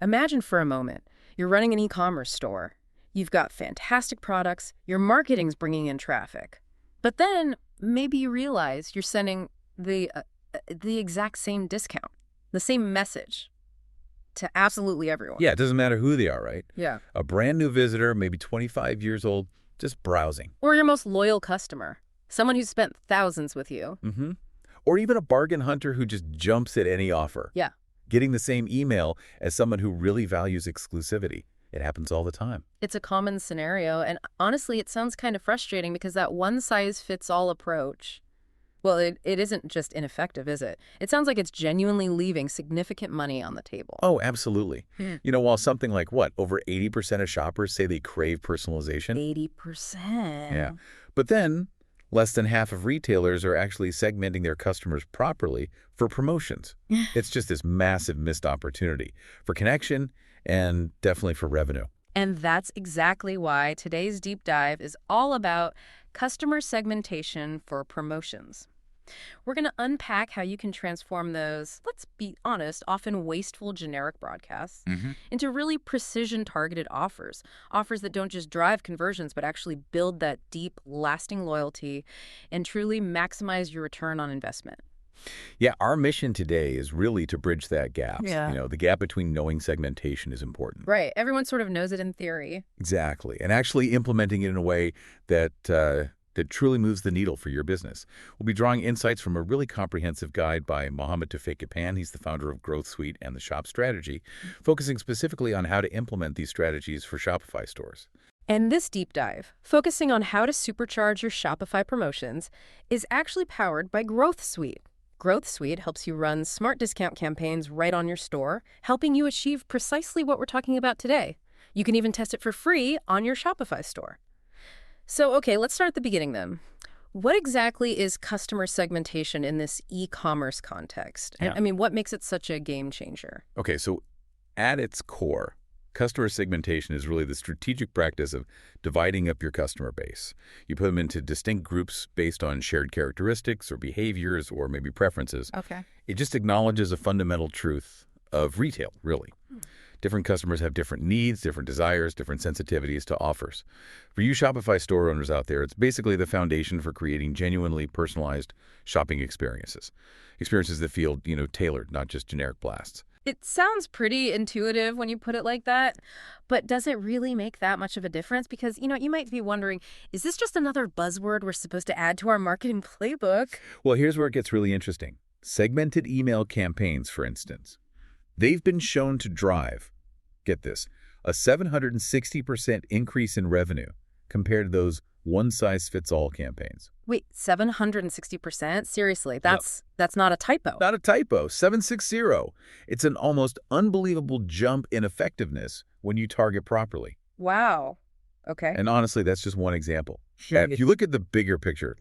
Imagine for a moment, you're running an e-commerce store. You've got fantastic products, your marketing's bringing in traffic. But then maybe you realize you're sending the exact same discount, the same message to absolutely everyone. Yeah, it doesn't matter who they are, right? Yeah. A brand new visitor, maybe 25 years old, just browsing. Or your most loyal customer, someone who's spent thousands with you. Mm-hmm. Or even a bargain hunter who just jumps at any offer. Yeah. Getting the same email as someone who really values exclusivity. It happens all the time. It's a common scenario, and honestly, it sounds kind of frustrating because that one-size-fits-all approach, well, it isn't just ineffective, is it? It sounds like it's genuinely leaving significant money on the table. Oh, absolutely. While something like, over 80% of shoppers say they crave personalization. 80%. Yeah. But then, less than half of retailers are actually segmenting their customers properly for promotions. It's just this massive missed opportunity for connection and definitely for revenue. And that's exactly why today's deep dive is all about customer segmentation for promotions. We're going to unpack how you can transform those, let's be honest, often wasteful generic broadcasts into really precision-targeted offers that don't just drive conversions but actually build that deep, lasting loyalty and truly maximize your return on investment. Yeah, our mission today is really to bridge that gap. Yeah. The gap between knowing segmentation is important. Right. Everyone sort of knows it in theory. Exactly. And actually implementing it in a way that truly moves the needle for your business. We'll be drawing insights from a really comprehensive guide by Mohammed Tufekh-Kapan. He's the founder of Growth Suite and the Shop Strategy, focusing specifically on how to implement these strategies for Shopify stores. And this deep dive, focusing on how to supercharge your Shopify promotions, is actually powered by Growth Suite. Growth Suite helps you run smart discount campaigns right on your store, helping you achieve precisely what we're talking about today. You can even test it for free on your Shopify store. So, okay, let's start at the beginning then. What exactly is customer segmentation in this e-commerce context? Yeah. I mean, what makes it such a game changer? Okay, so at its core, customer segmentation is really the strategic practice of dividing up your customer base. You put them into distinct groups based on shared characteristics or behaviors or maybe preferences. Okay. It just acknowledges a fundamental truth of retail, really. Different customers have different needs, different desires, different sensitivities to offers. For you Shopify store owners out there, it's basically the foundation for creating genuinely personalized shopping experiences. Experiences that feel, tailored, not just generic blasts. It sounds pretty intuitive when you put it like that, but does it really make that much of a difference? Because, you might be wondering, is this just another buzzword we're supposed to add to our marketing playbook? Well, here's where it gets really interesting. Segmented email campaigns, for instance. They've been shown to drive, get this, a 760% increase in revenue compared to those one-size-fits-all campaigns. Wait, 760%? Seriously, that's not a typo. Not a typo, 760. It's an almost unbelievable jump in effectiveness when you target properly. Wow. Okay. And honestly, that's just one example. If you look at the bigger picture,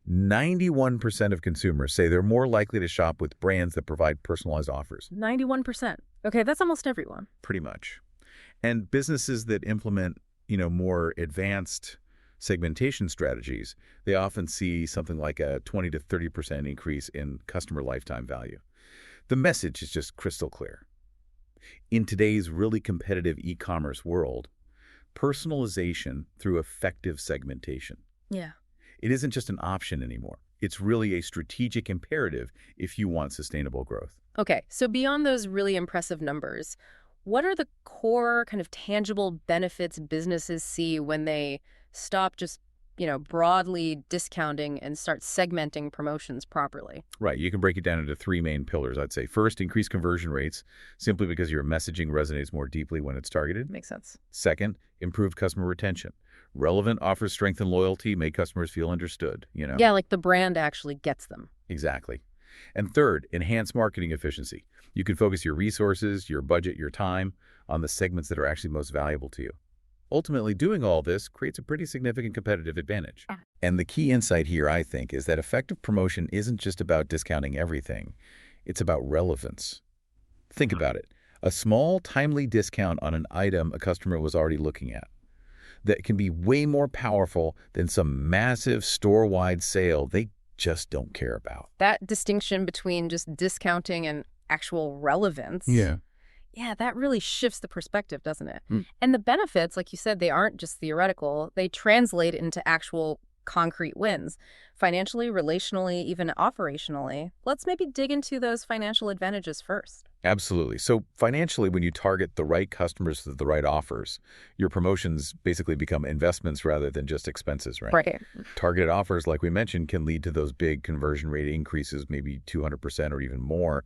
91% of consumers say they're more likely to shop with brands that provide personalized offers. 91%. Okay, that's almost everyone. Pretty much. And businesses that implement, more advanced segmentation strategies, they often see something like a 20 to 30% increase in customer lifetime value. The message is just crystal clear. In today's really competitive e-commerce world, personalization through effective segmentation. Yeah. It isn't just an option anymore. It's really a strategic imperative if you want sustainable growth. Okay, so beyond those really impressive numbers, what are the core kind of tangible benefits businesses see when they stop just, broadly discounting and start segmenting promotions properly? Right. You can break it down into three main pillars, I'd say. First, increase conversion rates, simply because your messaging resonates more deeply when it's targeted. Makes sense. Second, improved customer retention. Relevant offers strengthen loyalty, make customers feel understood, Yeah, like the brand actually gets them. Exactly. And third, enhance marketing efficiency. You can focus your resources, your budget, your time on the segments that are actually most valuable to you. Ultimately, doing all this creates a pretty significant competitive advantage. And the key insight here, I think, is that effective promotion isn't just about discounting everything. It's about relevance. Think about it. A small, timely discount on an item a customer was already looking at that can be way more powerful than some massive store-wide sale they just don't care about. That distinction between just discounting and actual relevance Yeah, that really shifts the perspective, doesn't it? Mm. And the benefits, like you said, they aren't just theoretical. They translate into actual concrete wins, financially, relationally, even operationally. Let's maybe dig into those financial advantages first. Absolutely. So financially, when you target the right customers with the right offers, your promotions basically become investments rather than just expenses, right? Right. Targeted offers, like we mentioned, can lead to those big conversion rate increases, maybe 200% or even more.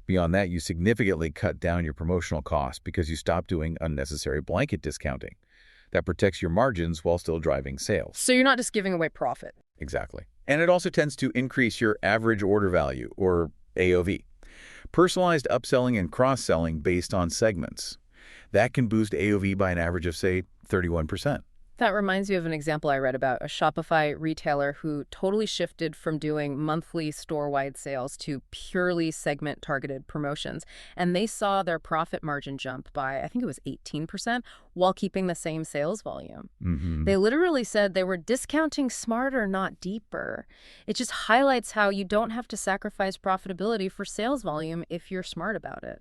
Beyond that, you significantly cut down your promotional costs because you stop doing unnecessary blanket discounting. That protects your margins while still driving sales. So you're not just giving away profit. Exactly. And it also tends to increase your average order value, or AOV. Personalized upselling and cross-selling based on segments. That can boost AOV by an average of, say, 31%. That reminds me of an example I read about a Shopify retailer who totally shifted from doing monthly store-wide sales to purely segment-targeted promotions. And they saw their profit margin jump by, I think it was 18%, while keeping the same sales volume. Mm-hmm. They literally said they were discounting smarter, not deeper. It just highlights how you don't have to sacrifice profitability for sales volume if you're smart about it.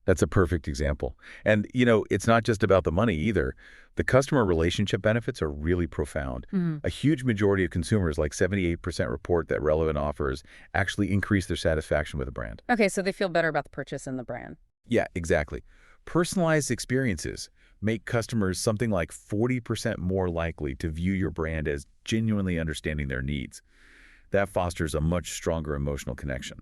That's a perfect example. And, it's not just about the money either. The customer relationship benefits are really profound. Mhm. A huge majority of consumers, like 78%, report that relevant offers actually increase their satisfaction with a brand. Okay, so they feel better about the purchase and the brand. Yeah, exactly. Personalized experiences make customers something like 40% more likely to view your brand as genuinely understanding their needs. That fosters a much stronger emotional connection.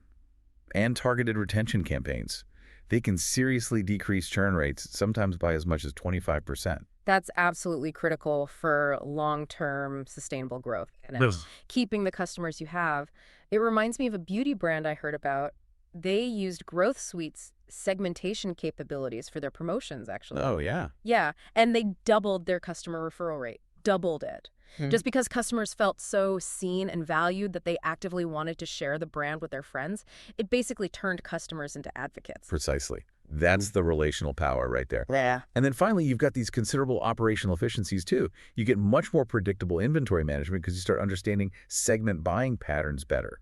And targeted retention campaigns. They can seriously decrease churn rates, sometimes by as much as 25%. That's absolutely critical for long-term sustainable growth and Yes. keeping the customers you have. It reminds me of a beauty brand I heard about. They used Growth Suite's segmentation capabilities for their promotions, actually. Oh, yeah. Yeah, and they doubled their customer referral rate, doubled it. Just because customers felt so seen and valued that they actively wanted to share the brand with their friends, it basically turned customers into advocates. Precisely. That's the relational power right there. Yeah. And then finally, you've got these considerable operational efficiencies too. You get much more predictable inventory management because you start understanding segment buying patterns better.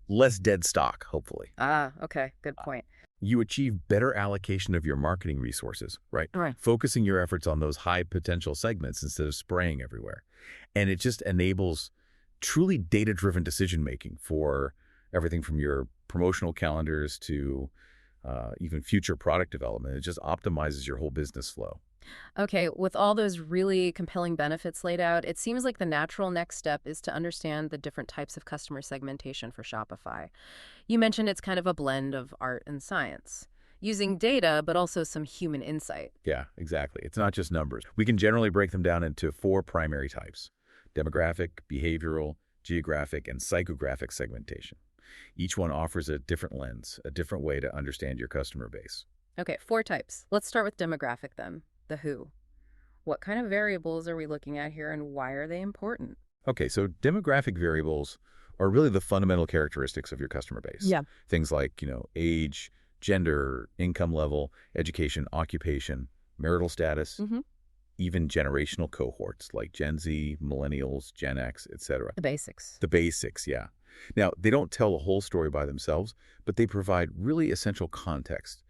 Less dead stock, hopefully. Ah, okay, good point. You achieve better allocation of your marketing resources, right? Right. Focusing your efforts on those high potential segments instead of spraying everywhere. And it just enables truly data-driven decision-making for everything from your promotional calendars to even future product development. It just optimizes your whole business flow. Okay, with all those really compelling benefits laid out, it seems like the natural next step is to understand the different types of customer segmentation for Shopify. You mentioned it's kind of a blend of art and science, using data, but also some human insight. Yeah, exactly. It's not just numbers. We can generally break them down into 4 primary types: demographic, behavioral, geographic, and psychographic segmentation. Each one offers a different lens, a different way to understand your customer base. Okay, 4 types. Let's start with demographic then, the who. What kind of variables are we looking at here and why are they important? Okay, so demographic variables are really the fundamental characteristics of your customer base. Yeah. Things like, age, gender, income level, education, occupation, marital status, Mm-hmm. even generational cohorts like Gen Z, millennials, Gen X, etc. The basics. The basics, yeah. Now, they don't tell the whole story by themselves, but they provide really essential context,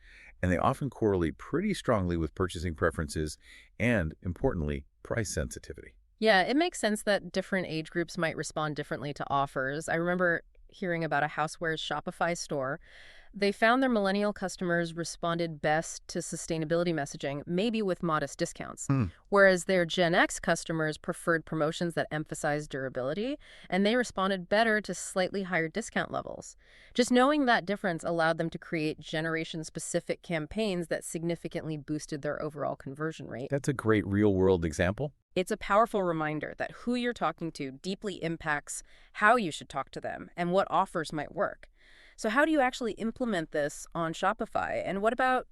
and they often correlate pretty strongly with purchasing preferences and, importantly, price sensitivity. Yeah, it makes sense that different age groups might respond differently to offers. I remember hearing about a housewares Shopify store. They found their millennial customers responded best to sustainability messaging, maybe with modest discounts, Hmm. whereas their Gen X customers preferred promotions that emphasized durability, and they responded better to slightly higher discount levels. Just knowing that difference allowed them to create generation-specific campaigns that significantly boosted their overall conversion rate. That's a great real-world example. It's a powerful reminder that who you're talking to deeply impacts how you should talk to them and what offers might work. So how do you actually implement this on Shopify? And what about,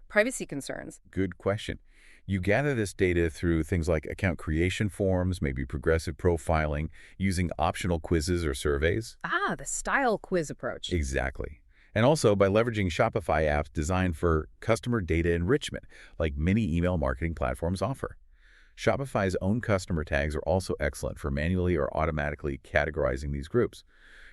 privacy concerns? Good question. You gather this data through things like account creation forms, maybe progressive profiling, using optional quizzes or surveys. Ah, the style quiz approach. Exactly. And also by leveraging Shopify apps designed for customer data enrichment, like many email marketing platforms offer. Shopify's own customer tags are also excellent for manually or automatically categorizing these groups.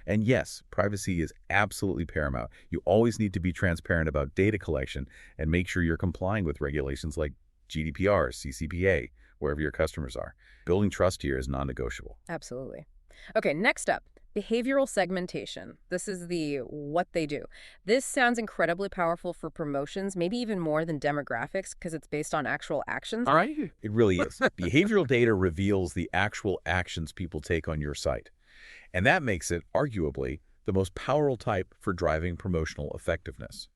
And yes, privacy is absolutely paramount. You always need to be transparent about data collection and make sure you're complying with regulations like GDPR, CCPA, wherever your customers are. Building trust here is non-negotiable. Absolutely. Okay, next up, behavioral segmentation. This is the what they do. This sounds incredibly powerful for promotions, maybe even more than demographics because it's based on actual actions. All right. It really is. Behavioral data reveals the actual actions people take on your site. And that makes it, arguably, the most powerful type for driving promotional effectiveness.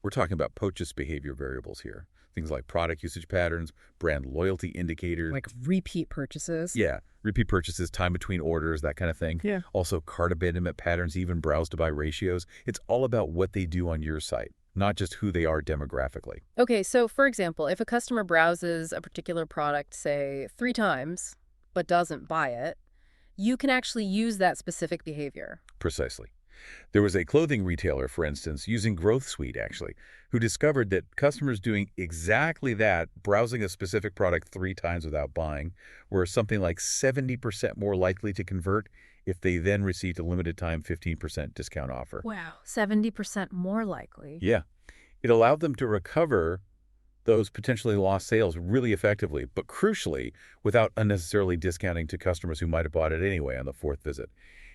We're talking about purchase behavior variables here. Things like product usage patterns, brand loyalty indicators. Like repeat purchases. Yeah, repeat purchases, time between orders, that kind of thing. Yeah. Also, cart abandonment patterns, even browse-to-buy ratios. It's all about what they do on your site, not just who they are demographically. Okay, so for example, if a customer browses a particular product, say, 3 times, but doesn't buy it, you can actually use that specific behavior. Precisely. There was a clothing retailer, for instance, using Growth Suite, actually, who discovered that customers doing exactly that, browsing a specific product 3 times without buying, were something like 70% more likely to convert if they then received a limited-time 15% discount offer. Wow, 70% more likely. Yeah. It allowed them to recover those potentially lost sales really effectively, but crucially, without unnecessarily discounting to customers who might have bought it anyway on the 4th visit.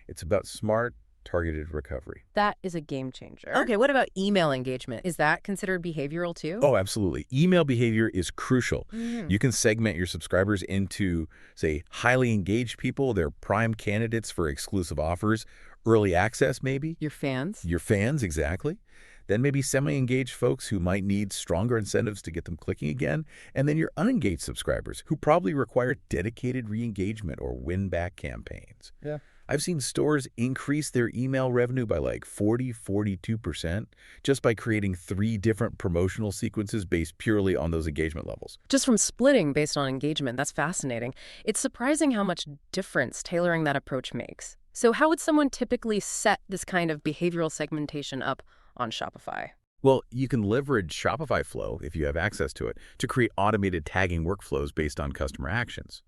It's about smart, targeted recovery. That is a game changer. Okay, what about email engagement? Is that considered behavioral too? Oh, absolutely. Email behavior is crucial. You can segment your subscribers into, say, highly engaged people. They're prime candidates for exclusive offers, early access maybe. Your fans? Your fans, exactly. Then maybe semi-engaged folks who might need stronger incentives to get them clicking again. And then your unengaged subscribers who probably require dedicated re-engagement or win-back campaigns. Yeah. I've seen stores increase their email revenue by like 42% just by creating 3 different promotional sequences based purely on those engagement levels. Just from splitting based on engagement, that's fascinating. It's surprising how much difference tailoring that approach makes. So how would someone typically set this kind of behavioral segmentation up on Shopify? Well, you can leverage Shopify Flow, if you have access to it, to create automated tagging workflows based on customer actions.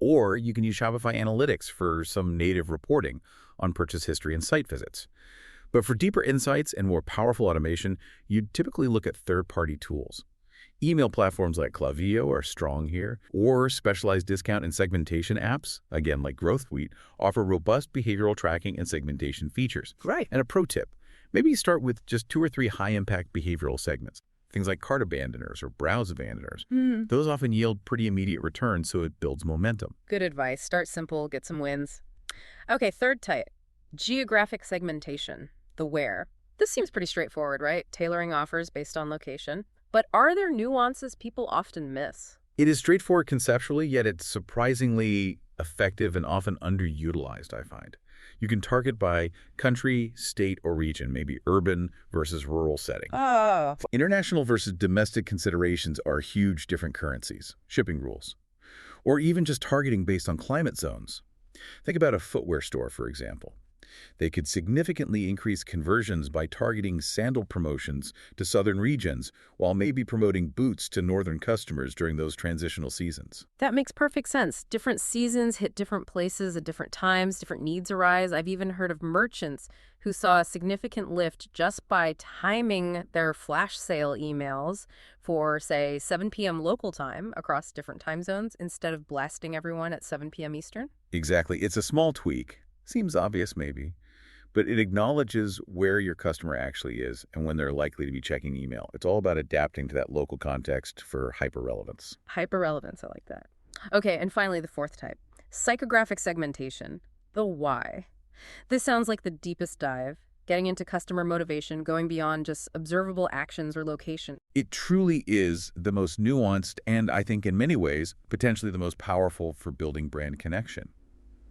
Or you can use Shopify Analytics for some native reporting on purchase history and site visits. But for deeper insights and more powerful automation, you'd typically look at third-party tools. Email platforms like Klaviyo are strong here, or specialized discount and segmentation apps, again like Growth Suite, offer robust behavioral tracking and segmentation features. Right. And a pro tip, maybe start with just 2 or 3 high-impact behavioral segments. Things like cart abandoners or browse abandoners. Those often yield pretty immediate returns, so it builds momentum. Good advice. Start simple, get some wins. Okay, third type, geographic segmentation, the where. This seems pretty straightforward, right? Tailoring offers based on location. But are there nuances people often miss? It is straightforward conceptually, yet it's surprisingly effective and often underutilized, I find. You can target by country, state, or region, maybe urban versus rural setting. Oh. International versus domestic considerations are huge different currencies, shipping rules, or even just targeting based on climate zones. Think about a footwear store, for example. They could significantly increase conversions by targeting sandal promotions to southern regions while maybe promoting boots to northern customers during those transitional seasons. That makes perfect sense. Different seasons hit different places at different times, different needs arise. I've even heard of merchants who saw a significant lift just by timing their flash sale emails for, say, 7 p.m. local time across different time zones instead of blasting everyone at 7 p.m. Eastern. Exactly. It's a small tweak. Seems obvious maybe, but it acknowledges where your customer actually is and when they're likely to be checking email. It's all about adapting to that local context for hyper-relevance. Hyper-relevance, I like that. Okay, and finally the fourth type, psychographic segmentation, the why. This sounds like the deepest dive, getting into customer motivation, going beyond just observable actions or location. It truly is the most nuanced and, I think in many ways, potentially the most powerful for building brand connection.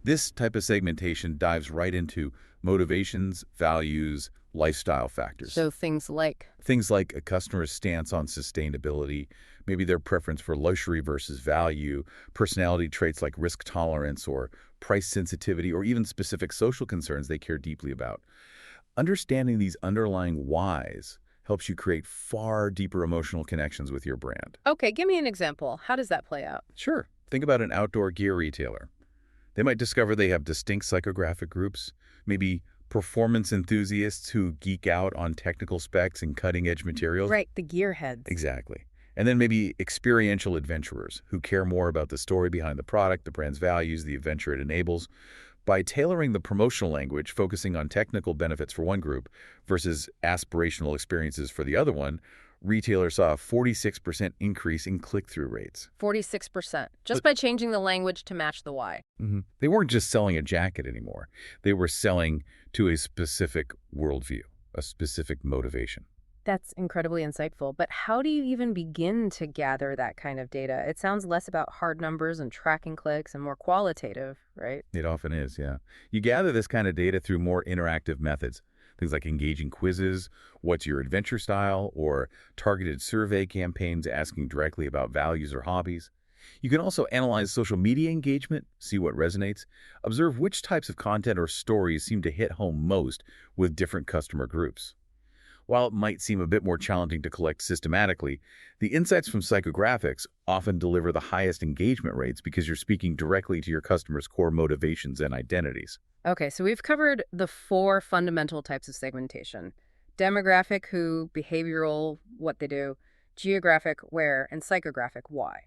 This type of segmentation dives right into motivations, values, lifestyle factors. So things like a customer's stance on sustainability, maybe their preference for luxury versus value, personality traits like risk tolerance or price sensitivity, or even specific social concerns they care deeply about. Understanding these underlying whys helps you create far deeper emotional connections with your brand. Okay, give me an example. How does that play out? Sure. Think about an outdoor gear retailer. They might discover they have distinct psychographic groups, maybe performance enthusiasts who geek out on technical specs and cutting-edge materials. Right, the gearheads. Exactly. And then maybe experiential adventurers who care more about the story behind the product, the brand's values, the adventure it enables. By tailoring the promotional language, focusing on technical benefits for one group versus aspirational experiences for the other one, retailers saw a 46% increase in click-through rates. 46%, just by changing the language to match the why. They weren't just selling a jacket anymore. They were selling to a specific worldview, a specific motivation. That's incredibly insightful, but how do you even begin to gather that kind of data? It sounds less about hard numbers and tracking clicks and more qualitative, right? It often is, yeah. You gather this kind of data through more interactive methods, things like engaging quizzes, what's your adventure style, or targeted survey campaigns asking directly about values or hobbies. You can also analyze social media engagement, see what resonates, observe which types of content or stories seem to hit home most with different customer groups. While it might seem a bit more challenging to collect systematically, the insights from psychographics often deliver the highest engagement rates because you're speaking directly to your customers' core motivations and identities. Okay, so we've covered the 4 fundamental types of segmentation: demographic, who; behavioral, what they do; geographic, where; and psychographic, why.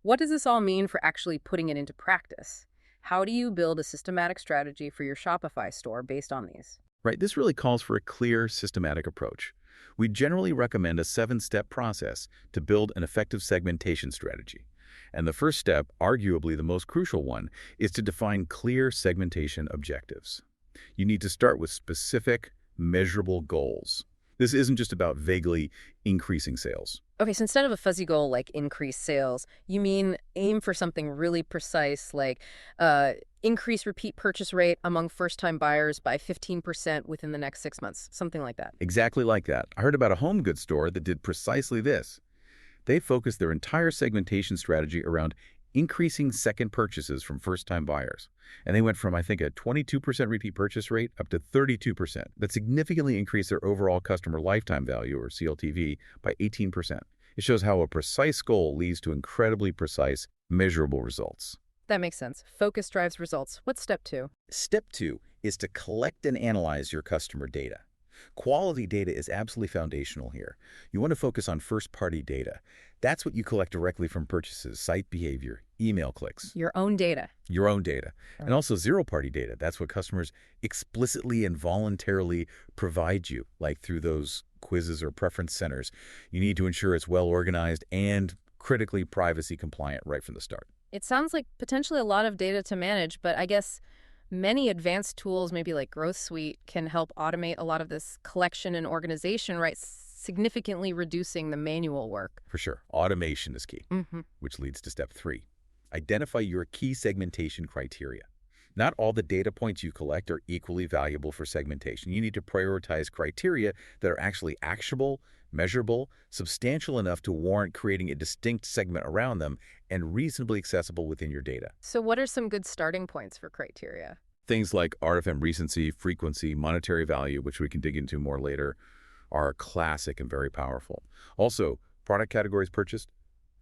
What does this all mean for actually putting it into practice? How do you build a systematic strategy for your Shopify store based on these? Right, this really calls for a clear, systematic approach. We generally recommend a 7-step process to build an effective segmentation strategy. And the first step, arguably the most crucial one, is to define clear segmentation objectives. You need to start with specific, measurable goals. This isn't just about vaguely increasing sales. Okay, so instead of a fuzzy goal like increase sales, you mean aim for something really precise like increase repeat purchase rate among first-time buyers by 15% within the next 6 months, something like that. Exactly like that. I heard about a home goods store that did precisely this. They focused their entire segmentation strategy around increasing second purchases from first-time buyers. And they went from, I think, a 22% repeat purchase rate up to 32%. That significantly increased their overall customer lifetime value, or CLTV, by 18%. It shows how a precise goal leads to incredibly precise, measurable results. That makes sense. Focus drives results. What's step 2? Step 2 is to collect and analyze your customer data. Quality data is absolutely foundational here. You want to focus on first-party data. That's what you collect directly from purchases, site behavior, email clicks. Your own data. Your own data. And also zero-party data. That's what customers explicitly and voluntarily provide you, like through those quizzes or preference centers. You need to ensure it's well-organized and critically privacy compliant right from the start. It sounds like potentially a lot of data to manage, but I guess many advanced tools, maybe like Growth Suite, can help automate a lot of this collection and organization, right? Significantly reducing the manual work. For sure. Automation is key, which leads to step 3. Identify your key segmentation criteria. Not all the data points you collect are equally valuable for segmentation. You need to prioritize criteria that are actually actionable, measurable, substantial enough to warrant creating a distinct segment around them, and reasonably accessible within your data. So what are some good starting points for criteria? Things like RFM recency, frequency, monetary value, which we can dig into more later, are classic and very powerful. Also, product categories purchased,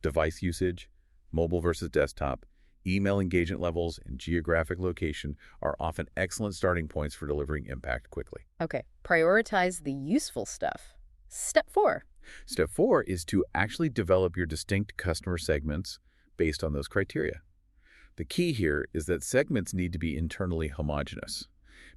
device usage, mobile versus desktop, email engagement levels, and geographic location are often excellent starting points for delivering impact quickly. Okay, prioritize the useful stuff. Step 4. Step 4 is to actually develop your distinct customer segments based on those criteria. The key here is that segments need to be internally homogeneous,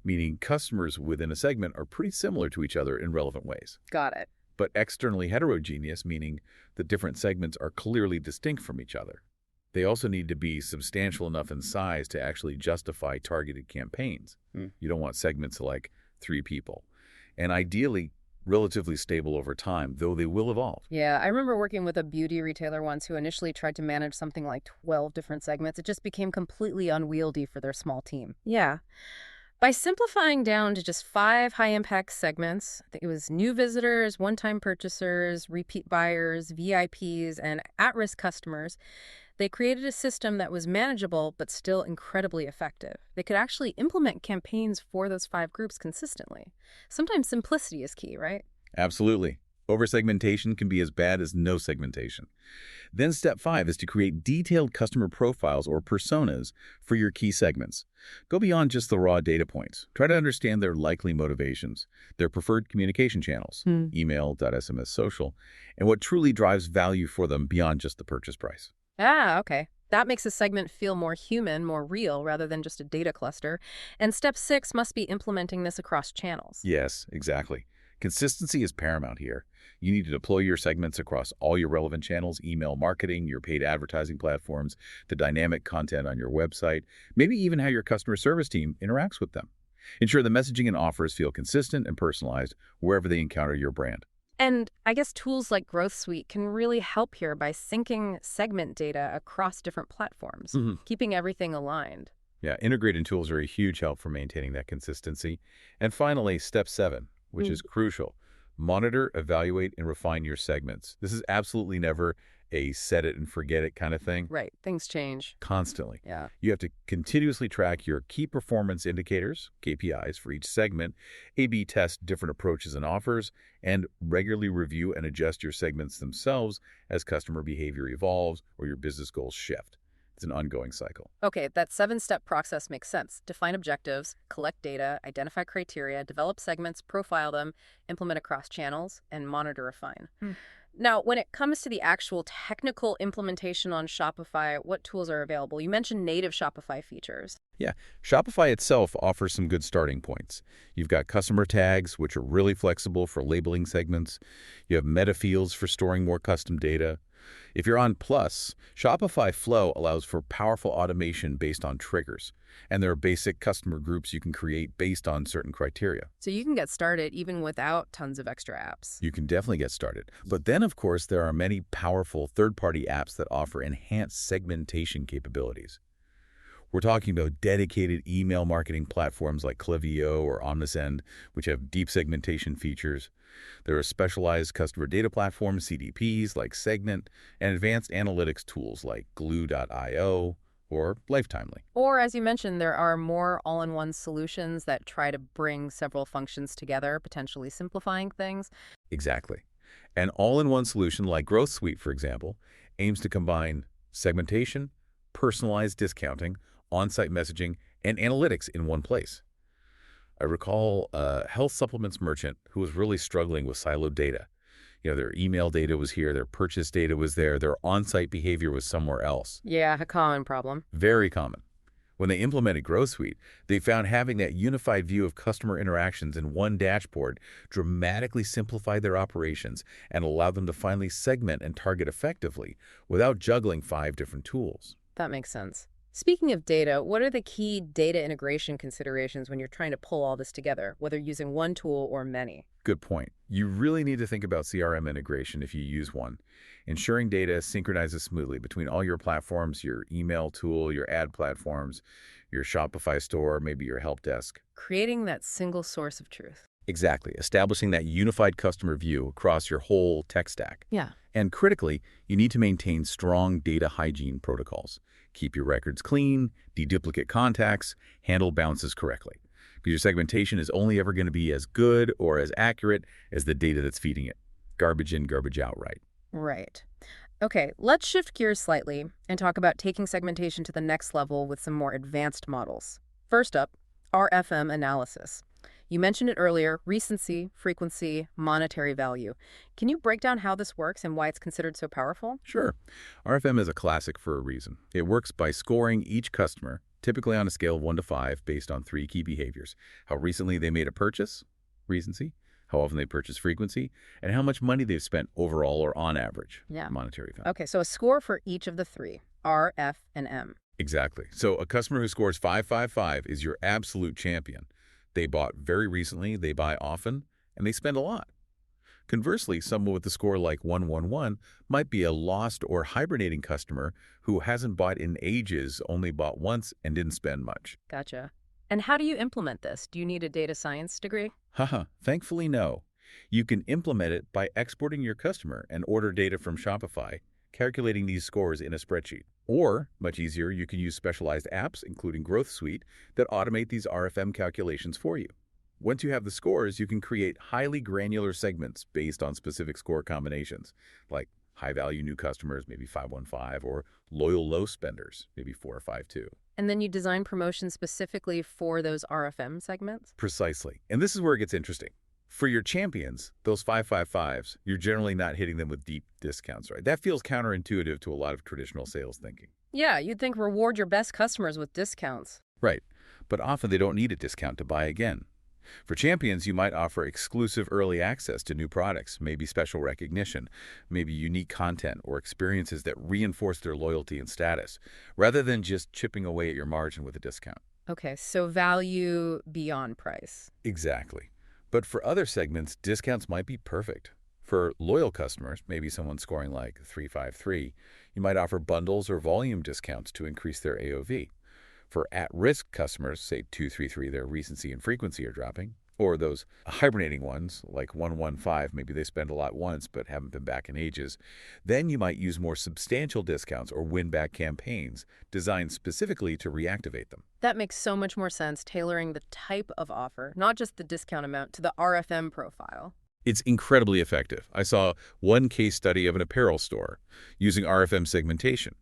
meaning customers within a segment are pretty similar to each other in relevant ways. Got it. But externally heterogeneous, meaning the different segments are clearly distinct from each other. They also need to be substantial enough in size to actually justify targeted campaigns. You don't want segments of like 3 people. And ideally, relatively stable over time, though they will evolve. Yeah, I remember working with a beauty retailer once who initially tried to manage something like 12 different segments. It just became completely unwieldy for their small team. Yeah. By simplifying down to just 5 high-impact segments, I think it was new visitors, one-time purchasers, repeat buyers, VIPs, and at-risk customers, they created a system that was manageable but still incredibly effective. They could actually implement campaigns for those 5 groups consistently. Sometimes simplicity is key, right? Absolutely. Over-segmentation can be as bad as no segmentation. Then step 5 is to create detailed customer profiles or personas for your key segments. Go beyond just the raw data points. Try to understand their likely motivations, their preferred communication channels, Hmm. email, SMS, social, and what truly drives value for them beyond just the purchase price. Ah, okay. That makes a segment feel more human, more real, rather than just a data cluster. And step 6 must be implementing this across channels. Yes, exactly. Consistency is paramount here. You need to deploy your segments across all your relevant channels, email marketing, your paid advertising platforms, the dynamic content on your website, maybe even how your customer service team interacts with them. Ensure the messaging and offers feel consistent and personalized wherever they encounter your brand. And I guess tools like Growth Suite can really help here by syncing segment data across different platforms, Mhm. keeping everything aligned. Yeah, integrated tools are a huge help for maintaining that consistency. And finally, step 7, which is crucial. Monitor, evaluate, and refine your segments. This is absolutely never a set it and forget it kind of thing. Right. Things change. Constantly. Yeah. You have to continuously track your key performance indicators, KPIs, for each segment, A/B test different approaches and offers, and regularly review and adjust your segments themselves as customer behavior evolves or your business goals shift. It's an ongoing cycle. Okay, that 7-step process makes sense. Define objectives, collect data, identify criteria, develop segments, profile them, implement across channels, and monitor refine. Now, when it comes to the actual technical implementation on Shopify, what tools are available? You mentioned native Shopify features. Yeah, Shopify itself offers some good starting points. You've got customer tags, which are really flexible for labeling segments. You have meta fields for storing more custom data. If you're on Plus, Shopify Flow allows for powerful automation based on triggers. And there are basic customer groups you can create based on certain criteria. So you can get started even without tons of extra apps. You can definitely get started. But then, of course, there are many powerful third-party apps that offer enhanced segmentation capabilities. We're talking about dedicated email marketing platforms like Klaviyo or Omnisend, which have deep segmentation features. There are specialized customer data platforms, CDPs, like Segment, and advanced analytics tools like Glue.io or Lifetimely. Or, as you mentioned, there are more all-in-one solutions that try to bring several functions together, potentially simplifying things. Exactly. An all-in-one solution like Growth Suite, for example, aims to combine segmentation, personalized discounting, on-site messaging, and analytics in one place. I recall a health supplements merchant who was really struggling with siloed data. Their email data was here, their purchase data was there, their on-site behavior was somewhere else. Yeah, a common problem. Very common. When they implemented Growth Suite, they found having that unified view of customer interactions in one dashboard dramatically simplified their operations and allowed them to finally segment and target effectively without juggling 5 different tools. That makes sense. Speaking of data, what are the key data integration considerations when you're trying to pull all this together, whether using one tool or many? Good point. You really need to think about CRM integration if you use one. Ensuring data synchronizes smoothly between all your platforms, your email tool, your ad platforms, your Shopify store, maybe your help desk. Creating that single source of truth. Exactly. Establishing that unified customer view across your whole tech stack. Yeah. And critically, you need to maintain strong data hygiene protocols. Keep your records clean, deduplicate contacts, handle bounces correctly. Because your segmentation is only ever going to be as good or as accurate as the data that's feeding it. Garbage in, garbage out, right? Right. Okay, let's shift gears slightly and talk about taking segmentation to the next level with some more advanced models. First up, RFM analysis. You mentioned it earlier, recency, frequency, monetary value. Can you break down how this works and why it's considered so powerful? Sure. RFM is a classic for a reason. It works by scoring each customer, typically on a scale of 1 to 5, based on 3 key behaviors: how recently they made a purchase, recency, how often they purchase, frequency, and how much money they've spent overall or on average, Yeah. monetary value. Okay, so a score for each of the 3, R, F, and M. Exactly. So a customer who scores 555 is your absolute champion. They bought very recently, they buy often, and they spend a lot. Conversely, someone with a score like 111 might be a lost or hibernating customer who hasn't bought in ages, only bought once, and didn't spend much. Gotcha. And how do you implement this? Do you need a data science degree? Haha, thankfully no. You can implement it by exporting your customer and order data from Shopify, calculating these scores in a spreadsheet. Or, much easier, you can use specialized apps, including Growth Suite, that automate these RFM calculations for you. Once you have the scores, you can create highly granular segments based on specific score combinations, like high-value new customers, maybe 515, or loyal low spenders, maybe 4 or 52. And then you design promotions specifically for those RFM segments? Precisely. And this is where it gets interesting. For your champions, those 555s, you're generally not hitting them with deep discounts, right? That feels counterintuitive to a lot of traditional sales thinking. Yeah, you'd think reward your best customers with discounts. Right. But often they don't need a discount to buy again. For champions, you might offer exclusive early access to new products, maybe special recognition, maybe unique content or experiences that reinforce their loyalty and status, rather than just chipping away at your margin with a discount. Okay, so value beyond price. Exactly. But for other segments, discounts might be perfect. For loyal customers, maybe someone scoring like 353, you might offer bundles or volume discounts to increase their AOV. For at-risk customers, say 233, their recency and frequency are dropping, or those hibernating ones, like 115, maybe they spend a lot once but haven't been back in ages, then you might use more substantial discounts or win-back campaigns designed specifically to reactivate them. That makes so much more sense, tailoring the type of offer, not just the discount amount, to the RFM profile. It's incredibly effective. I saw one case study of an apparel store using RFM segmentation.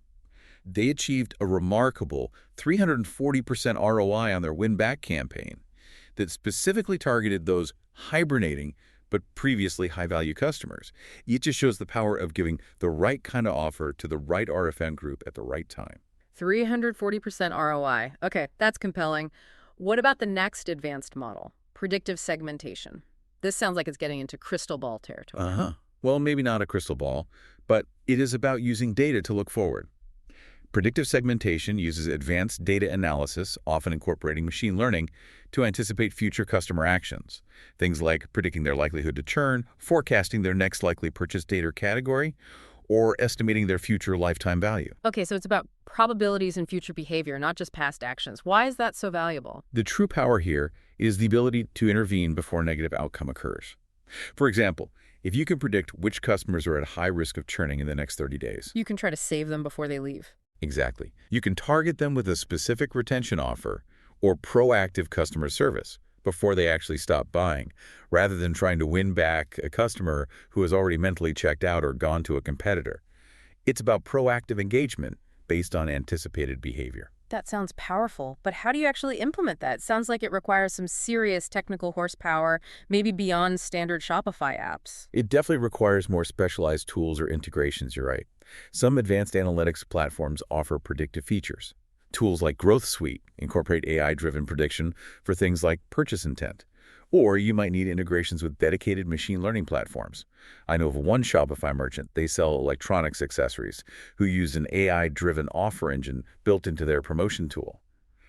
They achieved a remarkable 340% ROI on their win-back campaign that specifically targeted those hibernating but previously high-value customers. It just shows the power of giving the right kind of offer to the right RFM group at the right time. 340% ROI. Okay, that's compelling. What about the next advanced model, predictive segmentation? This sounds like it's getting into crystal ball territory. Well, maybe not a crystal ball, but it is about using data to look forward. Predictive segmentation uses advanced data analysis, often incorporating machine learning, to anticipate future customer actions. Things like predicting their likelihood to churn, forecasting their next likely purchase date or category, or estimating their future lifetime value. Okay, so it's about probabilities and future behavior, not just past actions. Why is that so valuable? The true power here is the ability to intervene before a negative outcome occurs. For example, if you can predict which customers are at high risk of churning in the next 30 days. You can try to save them before they leave. Exactly. You can target them with a specific retention offer or proactive customer service before they actually stop buying, rather than trying to win back a customer who has already mentally checked out or gone to a competitor. It's about proactive engagement based on anticipated behavior. That sounds powerful, but how do you actually implement that? It sounds like it requires some serious technical horsepower, maybe beyond standard Shopify apps. It definitely requires more specialized tools or integrations, you're right. Some advanced analytics platforms offer predictive features. Tools like Growth Suite incorporate AI-driven prediction for things like purchase intent. Or you might need integrations with dedicated machine learning platforms. I know of one Shopify merchant, they sell electronics accessories, who use an AI-driven offer engine built into their promotion tool.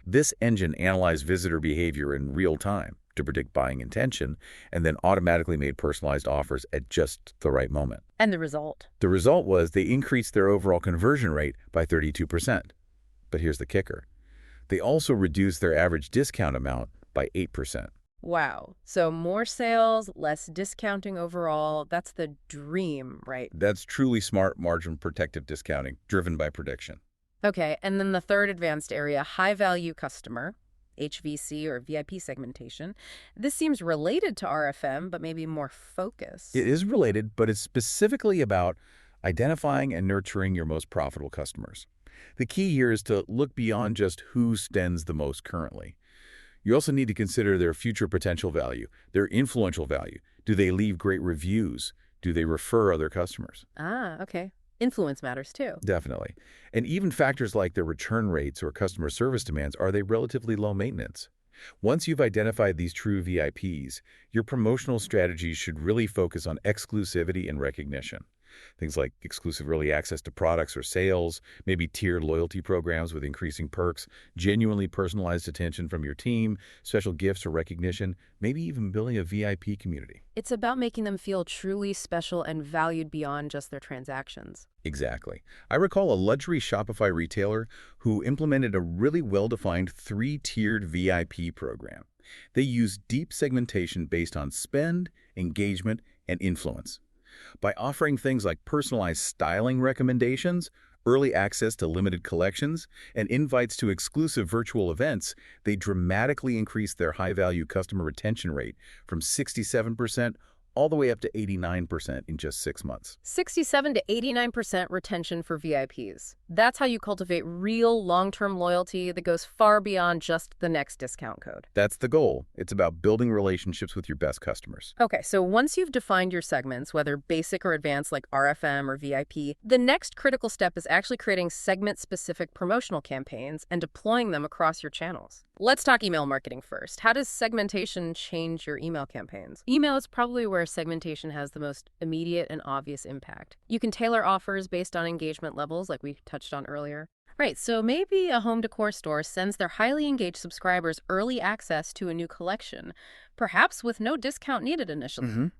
This engine analyzed visitor behavior in real time to predict buying intention and then automatically made personalized offers at just the right moment. And the result? The result was they increased their overall conversion rate by 32%. But here's the kicker. They also reduced their average discount amount by 8%. Wow. So more sales, less discounting overall. That's the dream, right? That's truly smart margin protective discounting driven by prediction. Okay, and then the third advanced area, high-value customer, HVC or VIP segmentation. This seems related to RFM, but maybe more focused. It is related, but it's specifically about identifying and nurturing your most profitable customers. The key here is to look beyond just who spends the most currently. You also need to consider their future potential value, their influential value. Do they leave great reviews? Do they refer other customers? Ah, okay. Influence matters too. Definitely. And even factors like their return rates or customer service demands, are they relatively low maintenance? Once you've identified these true VIPs, your promotional strategies should really focus on exclusivity and recognition. Things like exclusive early access to products or sales, maybe tiered loyalty programs with increasing perks, genuinely personalized attention from your team, special gifts or recognition, maybe even building a VIP community. It's about making them feel truly special and valued beyond just their transactions. Exactly. I recall a luxury Shopify retailer who implemented a really well-defined 3-tiered VIP program. They used deep segmentation based on spend, engagement, and influence. By offering things like personalized styling recommendations, early access to limited collections, and invites to exclusive virtual events, they dramatically increase their high-value customer retention rate from 67% all the way up to 89% in just 6 months. 67 to 89% retention for VIPs. That's how you cultivate real long-term loyalty that goes far beyond just the next discount code. That's the goal. It's about building relationships with your best customers. Okay, so once you've defined your segments, whether basic or advanced like RFM or VIP, the next critical step is actually creating segment-specific promotional campaigns and deploying them across your channels. Let's talk email marketing first. How does segmentation change your email campaigns? Email is probably where segmentation has the most immediate and obvious impact. You can tailor offers based on engagement levels, like we touched on earlier. Right, so maybe a home decor store sends their highly engaged subscribers early access to a new collection, perhaps with no discount needed initially.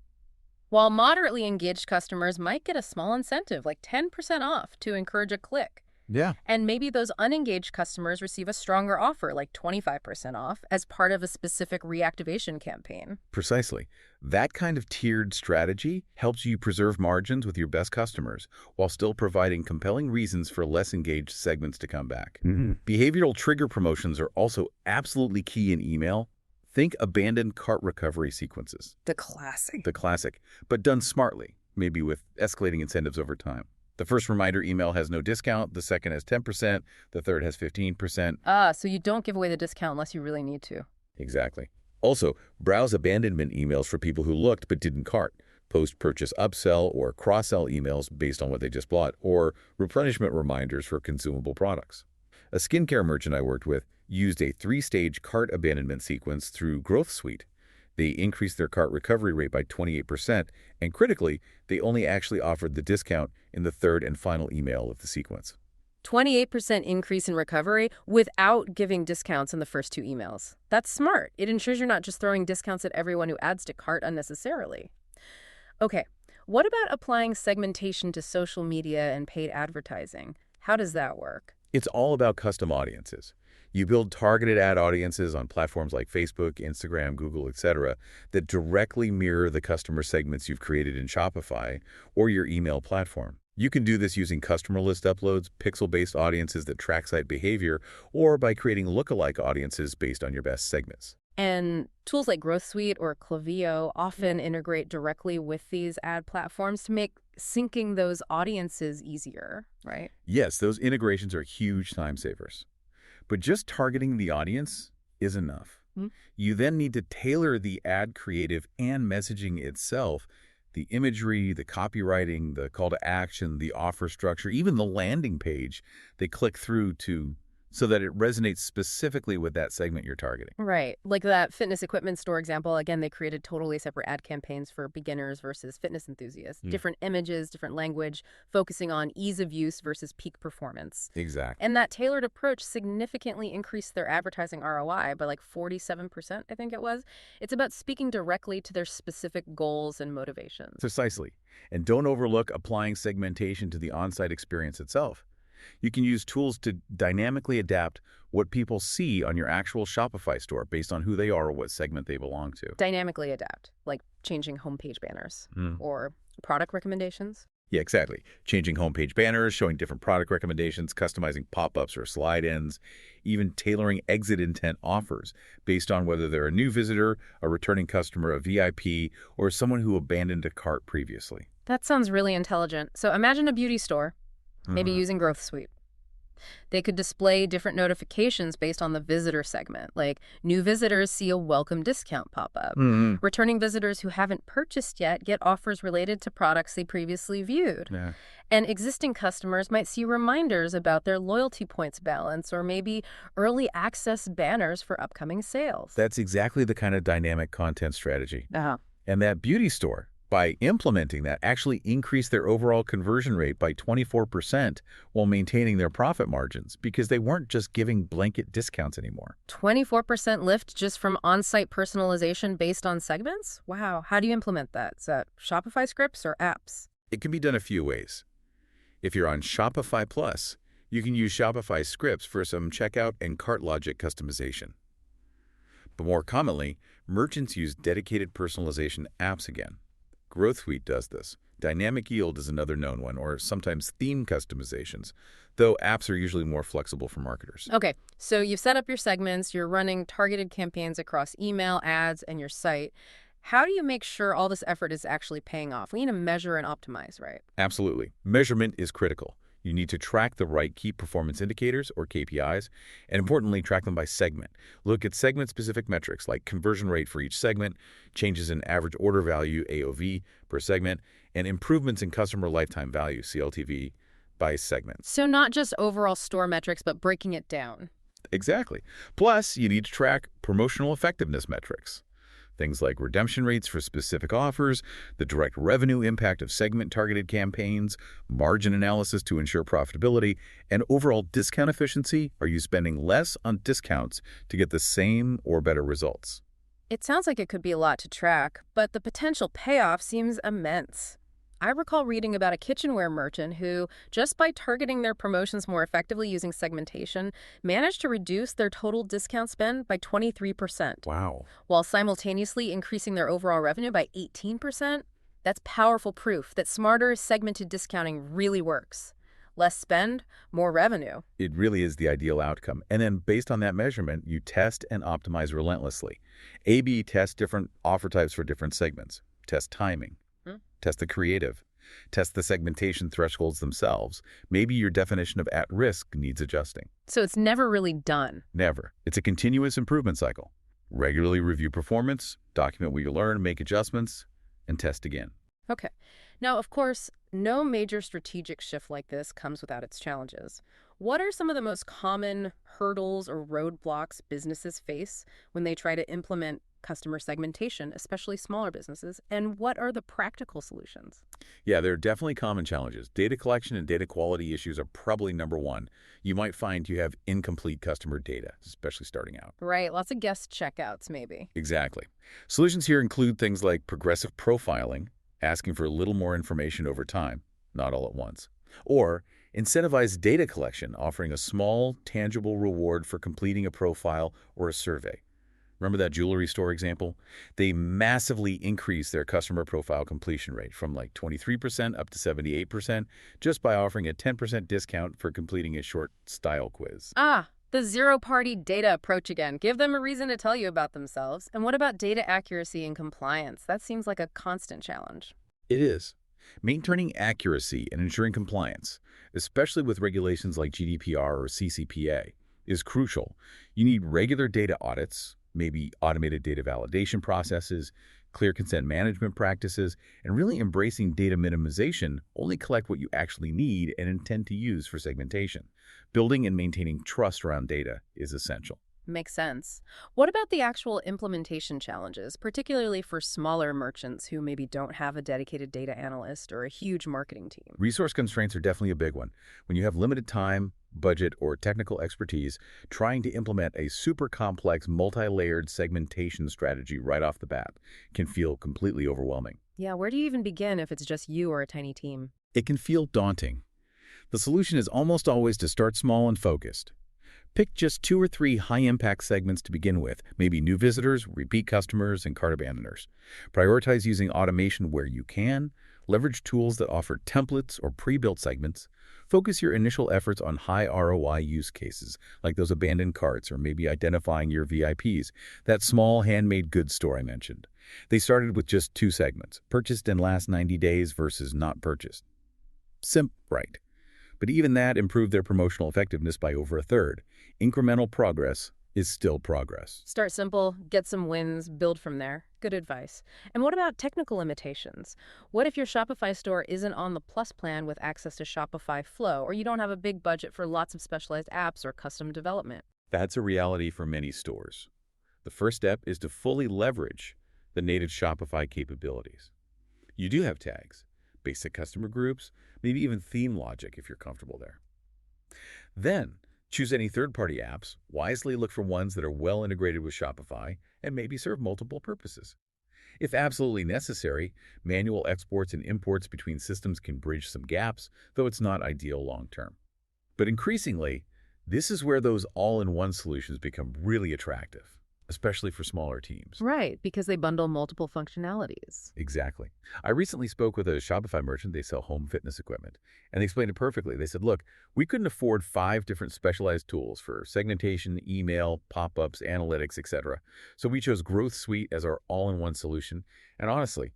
While moderately engaged customers might get a small incentive, like 10% off, to encourage a click. Yeah. And maybe those unengaged customers receive a stronger offer, like 25% off, as part of a specific reactivation campaign. Precisely. That kind of tiered strategy helps you preserve margins with your best customers while still providing compelling reasons for less engaged segments to come back. Behavioral trigger promotions are also absolutely key in email. Think abandoned cart recovery sequences. The classic. The classic, but done smartly, maybe with escalating incentives over time. The first reminder email has no discount, the second has 10%, the third has 15%. So you don't give away the discount unless you really need to. Exactly. Also, browse abandonment emails for people who looked but didn't cart, post-purchase upsell or cross-sell emails based on what they just bought, or replenishment reminders for consumable products. A skincare merchant I worked with used a 3-stage cart abandonment sequence through Growth Suite. They increased their cart recovery rate by 28%, and critically, they only actually offered the discount in the third and final email of the sequence. 28% increase in recovery without giving discounts in the first 2 emails. That's smart. It ensures you're not just throwing discounts at everyone who adds to cart unnecessarily. Okay, what about applying segmentation to social media and paid advertising? How does that work? It's all about custom audiences. You build targeted ad audiences on platforms like Facebook, Instagram, Google, etc. that directly mirror the customer segments you've created in Shopify or your email platform. You can do this using customer list uploads, pixel-based audiences that track site behavior, or by creating lookalike audiences based on your best segments. And tools like Growth Suite or Klaviyo often integrate directly with these ad platforms to make syncing those audiences easier, right? Yes, those integrations are huge time savers. But just targeting the audience is enough. You then need to tailor the ad creative and messaging itself, the imagery, the copywriting, the call to action, the offer structure, even the landing page they click through to so that it resonates specifically with that segment you're targeting. Right. Like that fitness equipment store example, again, they created totally separate ad campaigns for beginners versus fitness enthusiasts. Different images, different language, focusing on ease of use versus peak performance. Exactly. And that tailored approach significantly increased their advertising ROI by like 47%, I think it was. It's about speaking directly to their specific goals and motivations. Precisely. And don't overlook applying segmentation to the on-site experience itself. You can use tools to dynamically adapt what people see on your actual Shopify store based on who they are or what segment they belong to. Dynamically adapt, like changing homepage banners or product recommendations. Yeah, exactly. Changing homepage banners, showing different product recommendations, customizing pop-ups or slide-ins, even tailoring exit intent offers based on whether they're a new visitor, a returning customer, a VIP, or someone who abandoned a cart previously. That sounds really intelligent. So imagine a beauty store. Maybe using Growth Suite. They could display different notifications based on the visitor segment, like new visitors see a welcome discount pop up. Returning visitors who haven't purchased yet get offers related to products they previously viewed. And existing customers might see reminders about their loyalty points balance or maybe early access banners for upcoming sales. That's exactly the kind of dynamic content strategy. And that beauty store, by implementing that, actually increased their overall conversion rate by 24% while maintaining their profit margins because they weren't just giving blanket discounts anymore. 24% lift just from on-site personalization based on segments? Wow. How do you implement that? Is that Shopify scripts or apps? It can be done a few ways. If you're on Shopify Plus, you can use Shopify scripts for some checkout and cart logic customization. But more commonly, merchants use dedicated personalization apps again. Growth Suite does this, Dynamic yield is another known one, or sometimes theme customizations, though apps are usually more flexible for marketers. Okay, so you've set up your segments, you're running targeted campaigns across email, ads, and your site. How do you make sure all this effort is actually paying off? We need to measure and optimize, right? Absolutely. Measurement is critical. You need to track the right key performance indicators, or KPIs, and importantly, track them by segment. Look at segment-specific metrics like conversion rate for each segment, changes in average order value, AOV, per segment, and improvements in customer lifetime value, CLTV, by segment. So not just overall store metrics, but breaking it down. Exactly. Plus, you need to track promotional effectiveness metrics. Things like redemption rates for specific offers, the direct revenue impact of segment-targeted campaigns, margin analysis to ensure profitability, and overall discount efficiency. Are you spending less on discounts to get the same or better results? It sounds like it could be a lot to track, but the potential payoff seems immense. I recall reading about a kitchenware merchant who, just by targeting their promotions more effectively using segmentation, managed to reduce their total discount spend by 23%, Wow. while simultaneously increasing their overall revenue by 18%. That's powerful proof that smarter segmented discounting really works. Less spend, more revenue. It really is the ideal outcome. And then based on that measurement, you test and optimize relentlessly. A/B test different offer types for different segments. Test timing. Hmm? Test the creative. Test the segmentation thresholds themselves. Maybe your definition of at-risk needs adjusting. So it's never really done. Never. It's a continuous improvement cycle. Regularly review performance, document what you learn, make adjustments, and test again. Okay. Now, of course, no major strategic shift like this comes without its challenges. What are some of the most common hurdles or roadblocks businesses face when they try to implement customer segmentation, especially smaller businesses, and what are the practical solutions? Yeah, there are definitely common challenges. Data collection and data quality issues are probably number one. You might find you have incomplete customer data, especially starting out. Right, lots of guest checkouts, maybe. Exactly. Solutions here include things like progressive profiling, asking for a little more information over time, not all at once, or incentivized data collection, offering a small, tangible reward for completing a profile or a survey. Remember that jewelry store example? They massively increased their customer profile completion rate from like 23% up to 78% just by offering a 10% discount for completing a short style quiz. Ah, the zero-party data approach again. Give them a reason to tell you about themselves. And what about data accuracy and compliance? That seems like a constant challenge. It is. Maintaining accuracy and ensuring compliance, especially with regulations like GDPR or CCPA, is crucial. You need regular data audits, maybe automated data validation processes, clear consent management practices, and really embracing data minimization. Only collect what you actually need and intend to use for segmentation. Building and maintaining trust around data is essential. Makes sense. What about the actual implementation challenges, particularly for smaller merchants who maybe don't have a dedicated data analyst or a huge marketing team? Resource constraints are definitely a big one. When you have limited time, budget, or technical expertise, trying to implement a super complex, multi-layered segmentation strategy right off the bat can feel completely overwhelming. Yeah, where do you even begin if it's just you or a tiny team? It can feel daunting. The solution is almost always to start small and focused. Pick just 2 or 3 high-impact segments to begin with, maybe new visitors, repeat customers, and cart abandoners. Prioritize using automation where you can, leverage tools that offer templates or pre-built segments, focus your initial efforts on high ROI use cases, like those abandoned carts or maybe identifying your VIPs, that small handmade goods store I mentioned. They started with just 2 segments, purchased in last 90 days versus not purchased. Right. But even that improved their promotional effectiveness by over a third. Incremental progress is still progress. Start simple, get some wins, build from there. Good advice. And what about technical limitations? What if your Shopify store isn't on the Plus plan with access to Shopify Flow, or you don't have a big budget for lots of specialized apps or custom development? That's a reality for many stores. The first step is to fully leverage the native Shopify capabilities. You do have tags, basic customer groups, maybe even theme logic if you're comfortable there. Then, choose any third-party apps, wisely look for ones that are well integrated with Shopify, and maybe serve multiple purposes. If absolutely necessary, manual exports and imports between systems can bridge some gaps, though it's not ideal long-term. But increasingly, this is where those all-in-one solutions become really attractive. especially for smaller teams. Right, because they bundle multiple functionalities. Exactly. I recently spoke with a Shopify merchant. They sell home fitness equipment. And they explained it perfectly. They said, look, we couldn't afford 5 different specialized tools for segmentation, email, pop-ups, analytics, etc. So we chose Growth Suite as our all-in-one solution. And honestly,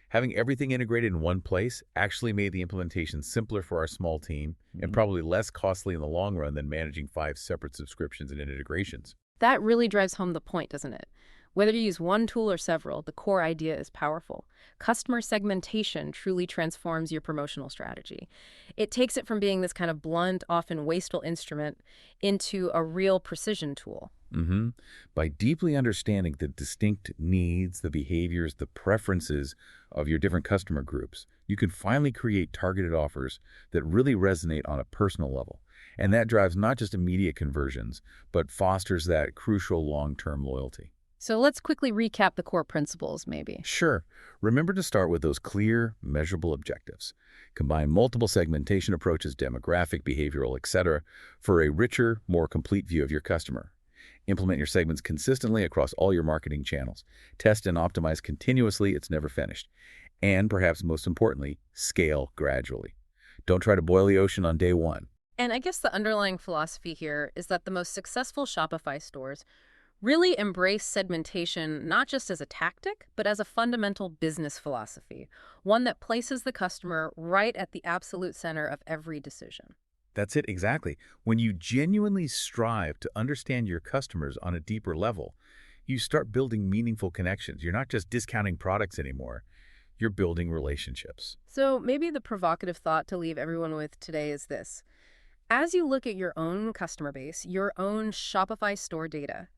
having everything integrated in one place actually made the implementation simpler for our small team and probably less costly in the long run than managing 5 separate subscriptions and integrations. That really drives home the point, doesn't it? Whether you use one tool or several, the core idea is powerful. Customer segmentation truly transforms your promotional strategy. It takes it from being this kind of blunt, often wasteful instrument into a real precision tool. hmm By deeply understanding the distinct needs, the behaviors, the preferences of your different customer groups, you can finally create targeted offers that really resonate on a personal level. And that drives not just immediate conversions, but fosters that crucial long-term loyalty. So let's quickly recap the core principles, maybe. Sure, remember to start with those clear, measurable objectives. Combine multiple segmentation approaches, demographic, behavioral, etc., for a richer, more complete view of your customer. Implement your segments consistently across all your marketing channels. Test and optimize continuously, it's never finished. And perhaps most importantly, scale gradually. Don't try to boil the ocean on day one. And I guess the underlying philosophy here is that the most successful Shopify stores really embrace segmentation not just as a tactic, but as a fundamental business philosophy, one that places the customer right at the absolute center of every decision. That's it exactly. When you genuinely strive to understand your customers on a deeper level, you start building meaningful connections. You're not just discounting products anymore. You're building relationships. So maybe the provocative thought to leave everyone with today is this. As you look at your own customer base, your own Shopify store data,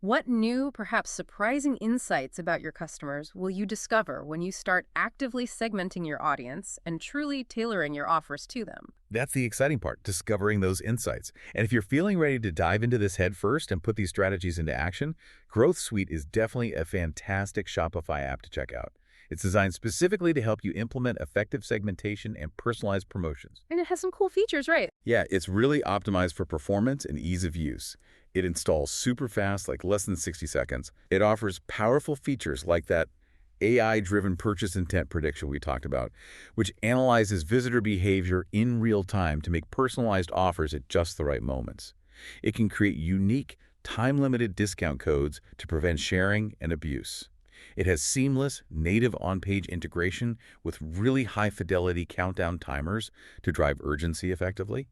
what new, perhaps surprising insights about your customers will you discover when you start actively segmenting your audience and truly tailoring your offers to them? That's the exciting part, discovering those insights. And if you're feeling ready to dive into this head first and put these strategies into action, Growth Suite is definitely a fantastic Shopify app to check out. It's designed specifically to help you implement effective segmentation and personalized promotions. And it has some cool features, right? Yeah, it's really optimized for performance and ease of use. It installs super fast, like less than 60 seconds. It offers powerful features like that AI-driven purchase intent prediction we talked about, which analyzes visitor behavior in real time to make personalized offers at just the right moments. It can create unique, time-limited discount codes to prevent sharing and abuse. It has seamless, native on-page integration with really high-fidelity countdown timers to drive urgency effectively.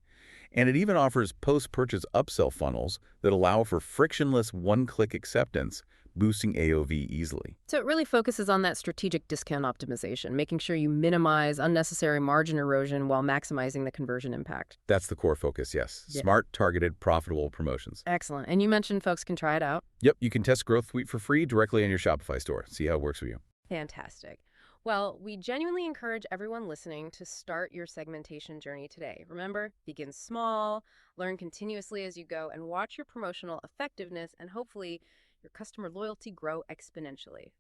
And it even offers post-purchase upsell funnels that allow for frictionless one-click acceptance, boosting AOV easily. So it really focuses on that strategic discount optimization, making sure you minimize unnecessary margin erosion while maximizing the conversion impact. That's the core focus, yes. Yeah. Smart, targeted, profitable promotions. Excellent. And you mentioned folks can try it out. Yep, you can test Growth Suite for free directly on your Shopify store. See how it works for you. Fantastic. Well, we genuinely encourage everyone listening to start your segmentation journey today. Remember, begin small, learn continuously as you go, and watch your promotional effectiveness and hopefully your customer loyalty grow exponentially.